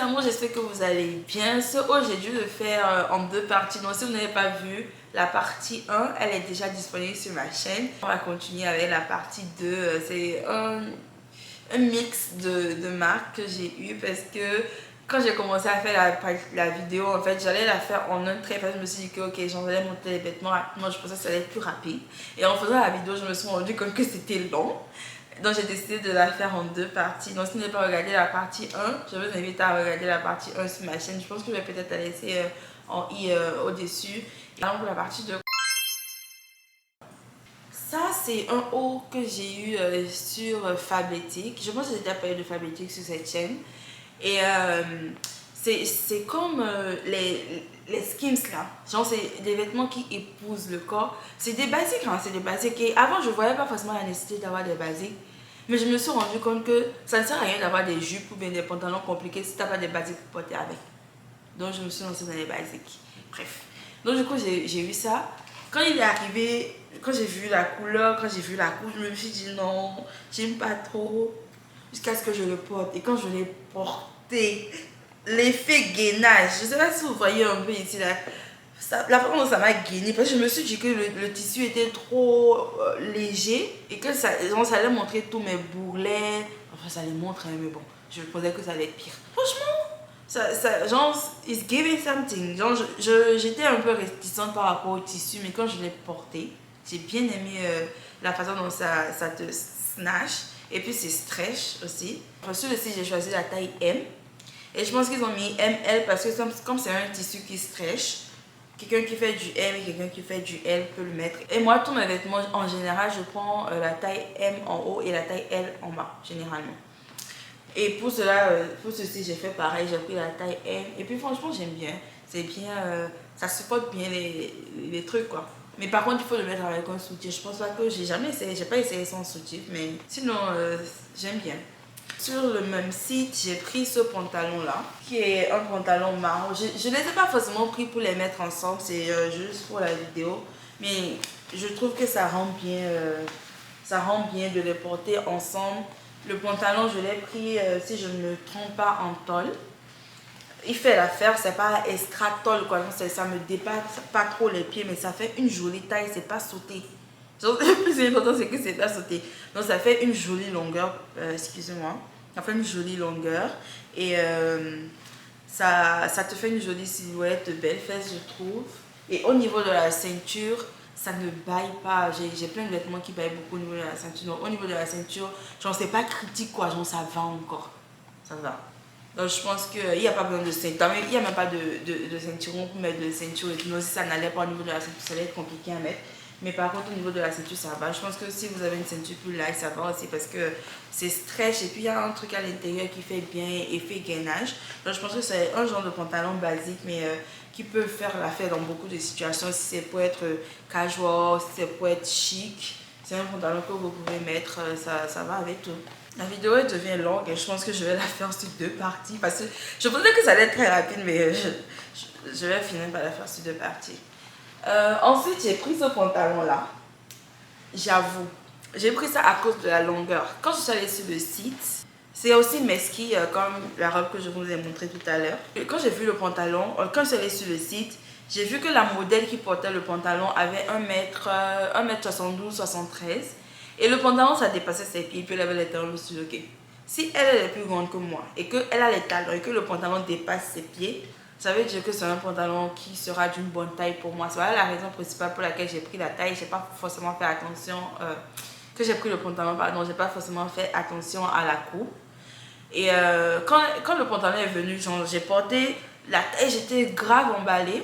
amours, j'espère que vous allez bien. J'ai dû le faire en deux parties. Donc si vous n'avez pas vu la partie 1, elle est déjà disponible sur ma chaîne. On va continuer avec la partie 2. C'est un mix de marques que j'ai eu parce que quand j'ai commencé à faire la vidéo, en fait, j'allais la faire en un trait. Je me suis dit que ok, j'allais monter les vêtements rapidement. Je pensais que ça allait être plus rapide. Et en faisant la vidéo, je me suis rendu compte que c'était long. Donc j'ai décidé de la faire en deux parties. Donc si vous n'avez pas regardé la partie 1, je vous invite à regarder la partie 1 sur ma chaîne. Je pense que je vais peut-être la laisser en i au-dessus. Et là pour la partie 2. Ça c'est un haut que j'ai eu sur Fabletics. Je pense que j'ai déjà parlé de Fabletics sur cette chaîne. Et c'est comme les skims là. Genre c'est des vêtements qui épousent le corps. C'est des basiques, hein, c'est des basiques. Et avant je voyais pas forcément la nécessité d'avoir des basiques. Mais je me suis rendu compte que ça ne sert à rien d'avoir des jupes ou bien des pantalons compliqués si tu n'as pas des basiques pour porter avec. Donc je me suis lancée dans les basiques. Bref. Donc du coup j'ai vu ça. Quand il est arrivé, quand j'ai vu la couleur, quand j'ai vu la coupe, je me suis dit non, j'aime pas trop. Jusqu'à ce que je le porte. Et quand je l'ai porté, l'effet gainage, je ne sais pas si vous voyez un peu ici là. La façon dont ça m'a gainé, parce que je me suis dit que le tissu était trop léger et que ça allait montrer tous mes bourrelets. Enfin, ça les montre, hein, mais bon, je pensais que ça allait être pire. Franchement, genre, it's giving something. Genre, j'étais un peu réticente par rapport au tissu, mais quand je l'ai porté, j'ai bien aimé la façon dont ça te snatch. Et puis, c'est stretch aussi. Enfin, sur le site, j'ai choisi la taille M. Et je pense qu'ils ont mis ML parce que comme c'est un tissu qui stretch, quelqu'un qui fait du M et quelqu'un qui fait du L peut le mettre. Et moi, tous mes vêtements, en général, je prends la taille M en haut et la taille L en bas, généralement. Et pour cela, pour ceci, j'ai fait pareil, j'ai pris la taille M. Et puis franchement, j'aime bien. C'est bien, ça supporte bien les trucs, quoi. Mais par contre, il faut le mettre avec un soutif. Je pense pas que j'ai jamais essayé, j'ai pas essayé sans soutif, mais sinon, j'aime bien. Sur le même site, j'ai pris ce pantalon-là, qui est un pantalon marron. Je ne les ai pas forcément pris pour les mettre ensemble, c'est juste pour la vidéo. Mais je trouve que ça rend bien de les porter ensemble. Le pantalon, je l'ai pris, si je ne me trompe pas, en tôle. Il fait l'affaire, c'est pas extra tôle, quoi. Ça me dépasse pas trop les pieds, mais ça fait une jolie taille, c'est pas sauté. Le plus important, c'est que c'est pas sauté. Donc, ça fait une jolie longueur, excusez-moi. Ça fait une jolie longueur. Et ça te fait une jolie silhouette, belle fesse, je trouve. Et au niveau de la ceinture, ça ne baille pas. J'ai plein de vêtements qui baillent beaucoup au niveau de la ceinture. Donc, au niveau de la ceinture, genre, c'est pas critique, quoi. Genre, ça va encore. Ça va. Donc, je pense qu'il n'y a pas besoin de ceinture. Il n'y a même pas de ceinturon pour mettre de ceinture. Et sinon, si ça n'allait pas au niveau de la ceinture, ça allait être compliqué à mettre. Mais par contre, au niveau de la ceinture, ça va. Je pense que si vous avez une ceinture plus large, ça va aussi parce que c'est stretch. Et puis, il y a un truc à l'intérieur qui fait bien effet gainage. Donc, je pense que c'est un genre de pantalon basique, mais qui peut faire l'affaire dans beaucoup de situations. Si c'est pour être casual, si c'est pour être chic, c'est un pantalon que vous pouvez mettre. Ça va avec tout. La vidéo elle devient longue et je pense que je vais la faire sur deux parties parce que je pensais que ça allait être très rapide, mais je vais finir par la faire sur deux parties. Ensuite, j'ai pris ce pantalon-là. J'avoue, j'ai pris ça à cause de la longueur. Quand je suis allée sur le site, c'est aussi mesquille comme la robe que je vous ai montré tout à l'heure. Quand j'ai vu le pantalon, quand je suis allée sur le site, j'ai vu que la modèle qui portait le pantalon avait 1m72, 73. Et le pantalon, ça dépassait ses pieds. Et puis elle avait les talons. Je me suis dit, ok, si elle est plus grande que moi et qu'elle a les talons et que le pantalon dépasse ses pieds, ça veut dire que c'est un pantalon qui sera d'une bonne taille pour moi. C'est la raison principale pour laquelle j'ai pris la taille. J'ai pas forcément fait attention, que j'ai pris le pantalon, pardon, j'ai pas forcément fait attention à la coupe. Et quand le pantalon est venu, j'ai porté la taille, j'étais grave emballée.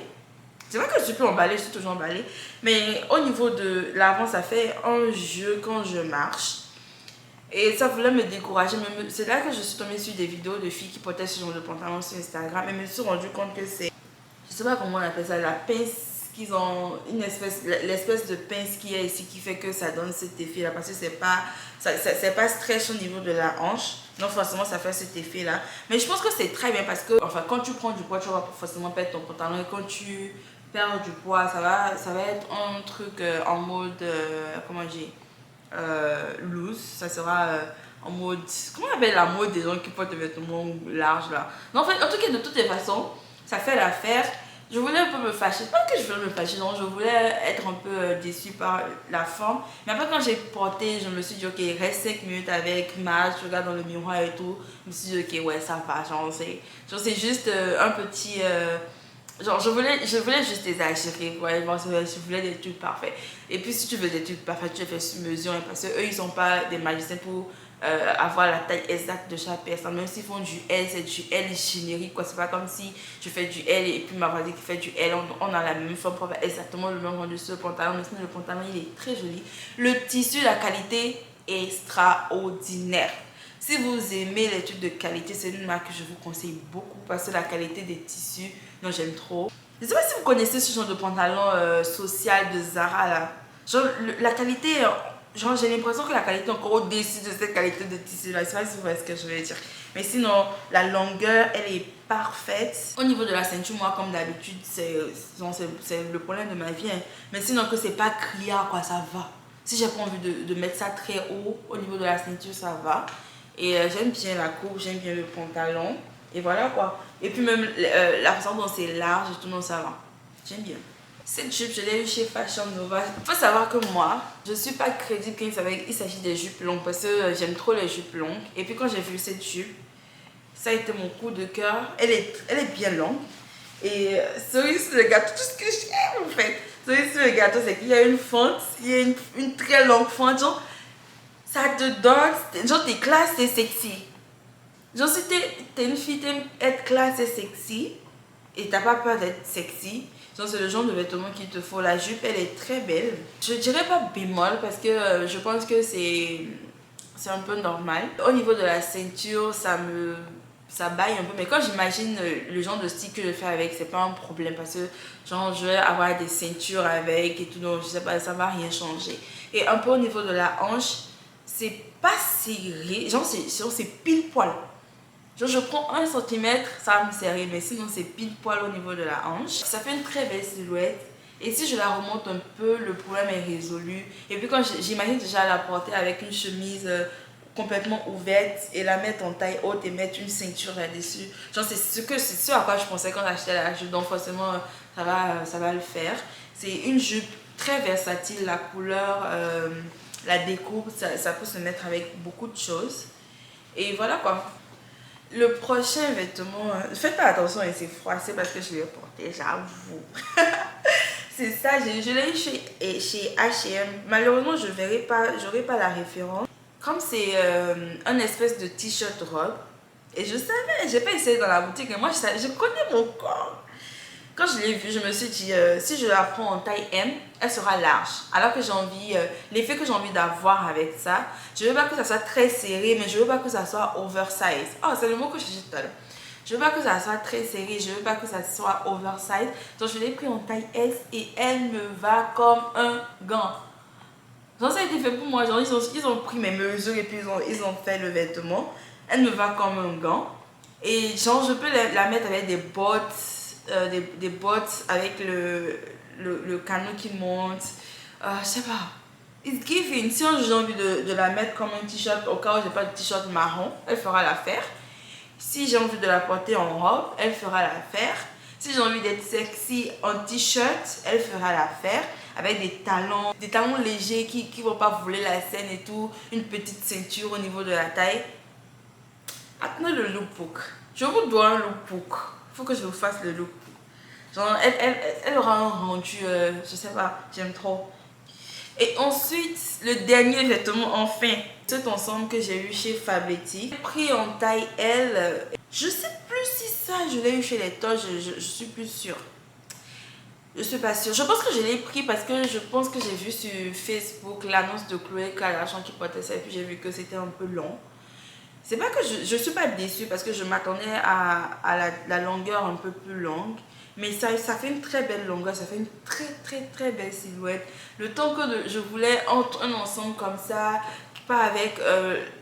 C'est vrai que je suis plus emballée, je suis toujours emballée. Mais au niveau de l'avant, ça fait un jeu quand je marche. Et ça voulait me décourager. C'est là que je suis tombée sur des vidéos de filles qui portaient ce genre de pantalon sur Instagram. Et je me suis rendu compte que c'est, je sais pas comment on appelle ça, la pince qu'ils ont, l'espèce de pince qu'il y a ici qui fait que ça donne cet effet là. Parce que c'est pas stretch au niveau de la hanche. Donc forcément ça fait cet effet là. Mais je pense que c'est très bien parce que, enfin, quand tu prends du poids, tu vas forcément perdre ton pantalon. Et quand tu perds du poids, ça va être un truc en mode, comment dire, loose, ça sera en mode, comment on appelle la mode des gens qui portent des vêtements larges là. Non, en fait, en tout cas, de toutes les façons, ça fait l'affaire. Je voulais un peu me fâcher, pas que je voulais me fâcher, non, je voulais être un peu déçue par la forme. Mais après, quand j'ai porté, je me suis dit, ok, reste 5 minutes avec Maj, je regarde dans le miroir et tout. Je me suis dit, ok, ouais, ça va, genre c'est juste un petit. Genre, je voulais juste exagérer, ouais, je voulais des trucs parfaits. Et puis, si tu veux des trucs parfaits, tu les fais sur mesure, hein, parce qu'eux, ils sont pas des magiciens pour avoir la taille exacte de chaque personne. Même s'ils font du L, c'est du L générique, quoi. C'est pas comme si je fais du L et puis ma voisine qui fait du L, on a la même forme, pour faire exactement le même rendu sur le pantalon. Mais sinon, le pantalon, il est très joli. Le tissu, la qualité est extraordinaire. Si vous aimez les trucs de qualité, c'est une marque que je vous conseille beaucoup parce que la qualité des tissus, non, j'aime trop. Je ne sais pas si vous connaissez ce genre de pantalon social de Zara là. Genre, la qualité, genre, j'ai l'impression que la qualité est encore au-dessus de cette qualité de tissu là. Je ne sais pas si vous voyez ce que je veux dire. Mais sinon, la longueur, elle est parfaite. Au niveau de la ceinture, moi, comme d'habitude, c'est le problème de ma vie. Hein. Mais sinon, que c'est pas criard, quoi, ça va. Si j'ai pas envie de mettre ça très haut, au niveau de la ceinture, ça va. Et j'aime bien la coupe, j'aime bien le pantalon. Et voilà quoi. Et puis même la façon dont c'est large et tout, non, ça va. J'aime bien. Cette jupe, je l'ai eu chez Fashion Nova. Il faut savoir que moi, je ne suis pas crédible quand il s'agit des jupes longues parce que j'aime trop les jupes longues. Et puis quand j'ai vu cette jupe, ça a été mon coup de cœur. Elle est bien longue. Et cerise sur le gâteau, tout ce que j'aime en fait. Cerise sur le gâteau, c'est qu'il y a une fente, il y a une très longue fente. Genre, ça te donne, genre t'es classe, t'es sexy. Genre si t'es une fille, t'aimes être classe et sexy, et t'as pas peur d'être sexy, genre c'est le genre de vêtements qu'il te faut. La jupe, elle est très belle. Je dirais pas bémol parce que je pense que c'est un peu normal. Au niveau de la ceinture, ça baille un peu, mais quand j'imagine le genre de style que je fais avec, c'est pas un problème parce que genre je vais avoir des ceintures avec et tout, donc je sais pas, ça va rien changer. Et un peu au niveau de la hanche, c'est pas serré, genre c'est pile poil. Genre je prends 1 centimètre, ça va me serrer, mais sinon c'est pile poil au niveau de la hanche. Ça fait une très belle silhouette. Et si je la remonte un peu, le problème est résolu. Et puis quand j'imagine déjà la porter avec une chemise complètement ouverte et la mettre en taille haute et mettre une ceinture là-dessus. Genre c'est ce à quoi je pensais quand j'achetais la jupe. Donc forcément ça va le faire. C'est une jupe très versatile, la couleur, la découpe, ça peut se mettre avec beaucoup de choses. Et voilà quoi. Le prochain vêtement, faites pas attention et c'est froissé parce que je l'ai porté, j'avoue. C'est ça, je l'ai eu chez H&M. Malheureusement, je n'aurai pas la référence. Comme c'est un espèce de t-shirt robe, et je savais, j'ai pas essayé dans la boutique, et moi je connais mon corps. Quand je l'ai vu, je me suis dit, si je la prends en taille M, elle sera large. Alors que j'ai envie, l'effet que j'ai envie d'avoir avec ça, je veux pas que ça soit très serré, mais je veux pas que ça soit oversize. Oh, c'est le mot que je dis tout à l'heure. Je veux pas que ça soit très serré, je veux pas que ça soit oversize. Donc je l'ai pris en taille S et elle me va comme un gant. Genre ça a été fait pour moi, genre ils ont pris mes mesures et puis ils ont fait le vêtement. Elle me va comme un gant. Et genre je peux la mettre avec des bottes. Des bottes avec le canon qui monte. Je sais pas. It's giving. Si j'ai envie de la mettre comme un t-shirt, au cas où j'ai pas de t-shirt marron, elle fera l'affaire. Si j'ai envie de la porter en robe, elle fera l'affaire. Si j'ai envie d'être sexy en t-shirt, elle fera l'affaire. Avec des talons légers qui vont pas voler la scène et tout. Une petite ceinture au niveau de la taille. Maintenant le lookbook. Je vous dois un lookbook. Faut que je vous fasse le look. Genre, elle aura un rendu, je sais pas, j'aime trop. Et ensuite, le dernier vêtement, enfin, cet ensemble que j'ai eu chez Fabletics. Pris en taille L. Je sais plus si ça, je l'ai eu chez les Toys, je suis plus sûre. Je suis pas sûre. Je pense que je l'ai pris parce que je pense que j'ai vu sur Facebook l'annonce de Chloé Kardashian qui portait ça et puis j'ai vu que c'était un peu long. C'est pas que je suis pas déçue parce que je m'attendais à la longueur un peu plus longue. Mais ça fait une très belle longueur, ça fait une très belle silhouette. Le temps que je voulais entre un ensemble comme ça, qui part avec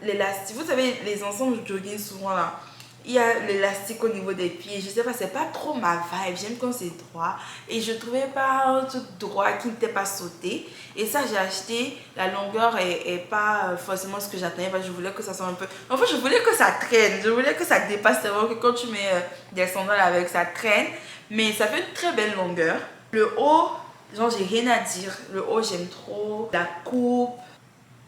l'élastique. Vous savez, les ensembles de jogging souvent là, il y a l'élastique au niveau des pieds. Je sais pas, c'est pas trop ma vibe. J'aime quand c'est droit. Et je trouvais pas un truc droit qui n'était pas sauté. Et ça, j'ai acheté. La longueur est pas forcément ce que j'attendais. Parce que je voulais que ça soit un peu... En fait, je voulais que ça traîne. Je voulais que ça dépasse. C'est vrai que quand tu mets des sandales avec, ça traîne. Mais ça fait une très belle longueur. Le haut, genre, j'ai rien à dire. Le haut, j'aime trop. La coupe.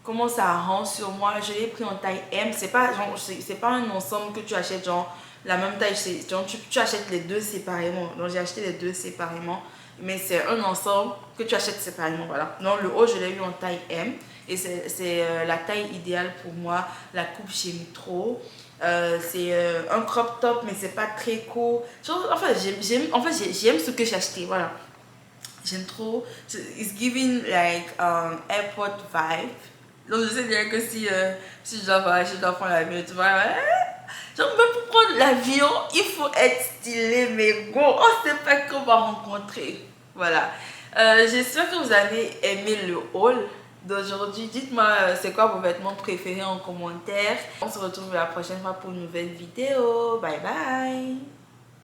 Comment ça rend sur moi. Je l'ai pris en taille M. C'est pas, genre, c'est pas un ensemble que tu achètes genre la même taille. Genre, tu achètes les deux séparément. Donc j'ai acheté les deux séparément. Mais c'est un ensemble que tu achètes séparément. Voilà. Donc le haut, je l'ai eu en taille M. Et c'est la taille idéale pour moi. La coupe, j'aime trop. C'est un crop top, mais c'est pas très court. Genre, en fait, j'aime ce que j'ai acheté. Voilà. J'aime trop. It's giving like airport vibe. Donc je sais bien que si je dois prendre l'avion, tu vois, ouais. Genre même pour prendre l'avion, il faut être stylé, mais go, on sait pas qu'on va rencontrer. Voilà. J'espère que vous avez aimé le haul d'aujourd'hui. Dites-moi c'est quoi vos vêtements préférés en commentaire. On se retrouve la prochaine fois pour une nouvelle vidéo. Bye bye.